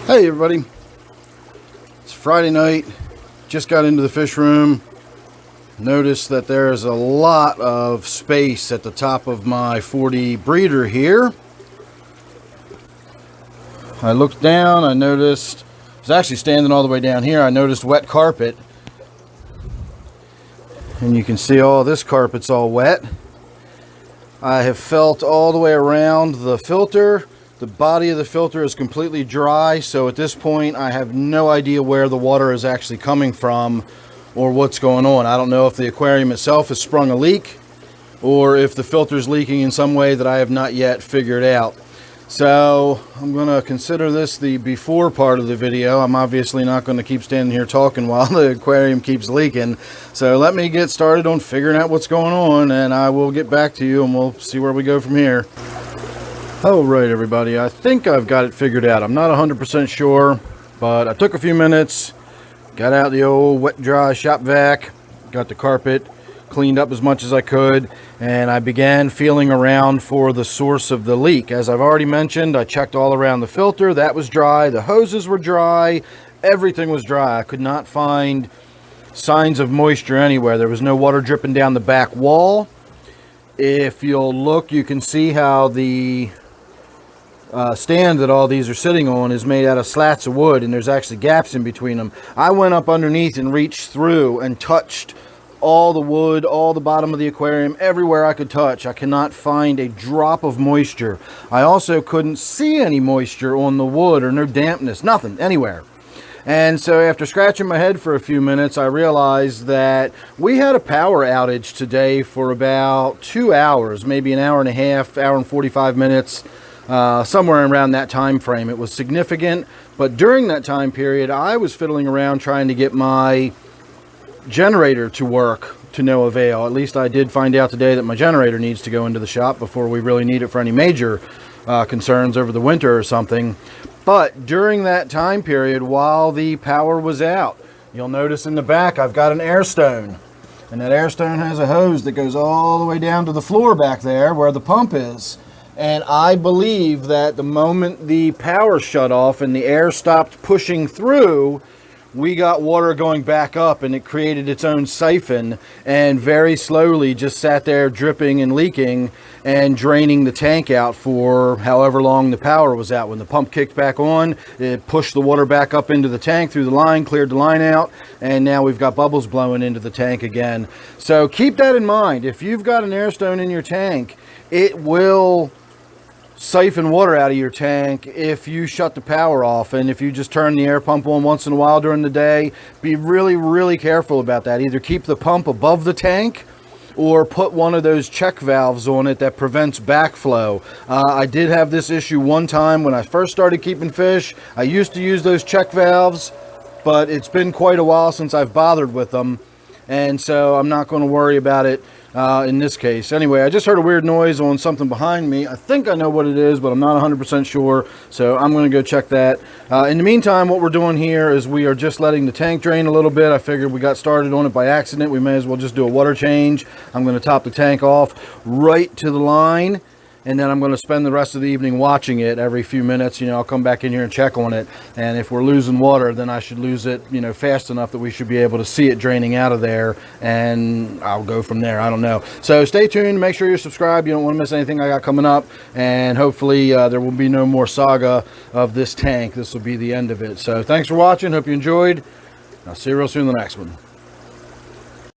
Hey everybody, it's Friday night, just got into the fish room, noticed that there's a lot of space at the top of my 40 breeder here. I looked down, I noticed, I was actually standing all the way down here, I noticed wet carpet. And you can see all this carpet's all wet. I have felt all the way around the filter. The body of the filter is completely dry, so at this point I have no idea where the water is actually coming from or what's going on. I don't know if the aquarium itself has sprung a leak or if the filter is leaking in some way that I have not yet figured out. So I'm going to consider this the before part of the video. I'm obviously not going to keep standing here talking while the aquarium keeps leaking. So let me get started on figuring out what's going on, and I will get back to you and we'll see where we go from here. All right, everybody, I think I've got it figured out. I'm not 100% sure, but I took a few minutes, got out the old wet dry shop vac, got the carpet cleaned up as much as I could, and I began feeling around for the source of the leak. As I've already mentioned, I checked all around the filter. That was dry. The hoses were dry. Everything was dry. I could not find signs of moisture anywhere. There was no water dripping down the back wall. If you'll look, you can see how the stand that all these are sitting on is made out of slats of wood, and there's actually gaps in between them. I went up underneath and reached through and touched all the wood, all the bottom of the aquarium, everywhere I could touch. I cannot find a drop of moisture. I also couldn't see any moisture on the wood or no dampness, nothing, anywhere. And so after scratching my head for a few minutes, I realized that we had a power outage today for about 2 hours, maybe an hour and a half, hour and 45 minutes. Somewhere around that time frame. It was significant, but during that time period I was fiddling around trying to get my generator to work to no avail. At least I did find out today that my generator needs to go into the shop before we really need it for any major concerns over the winter or something. But during that time period, while the power was out, you'll notice in the back I've got an air stone, and that air stone has a hose that goes all the way down to the floor back there where the pump is. And I believe that the moment the power shut off and the air stopped pushing through, we got water going back up, and it created its own siphon and very slowly just sat there dripping and leaking and draining the tank out for however long the power was out. When the pump kicked back on, it pushed the water back up into the tank through the line, cleared the line out, and now we've got bubbles blowing into the tank again. So keep that in mind. If you've got an air stone in your tank, it will siphon water out of your tank if you shut the power off. And if you just turn the air pump on once in a while during the day, be really careful about that. Either keep the pump above the tank or put one of those check valves on it that prevents backflow. I did have this issue one time when I first started keeping fish. I used to use those check valves, but it's been quite a while since I've bothered with them, and so I'm not going to worry about it in this case. Anyway, I just heard a weird noise on something behind me. I think I know what it is, but I'm not 100% sure, so I'm going to go check that. In the meantime, what we're doing here is we are just letting the tank drain a little bit. I figured we got started on it by accident. We may as well just do a water change. I'm going to top the tank off right to the line, and then I'm going to spend the rest of the evening watching it every few minutes. You know, I'll come back in here and check on it, and if we're losing water, then I should lose it, you know, fast enough that we should be able to see it draining out of there, and I'll go from there. I don't know. So stay tuned, make sure you're subscribed. You don't want to miss anything I got coming up, and hopefully there will be no more saga of this tank. This will be the end of it. So thanks for watching. Hope you enjoyed. I'll see you real soon in the next one.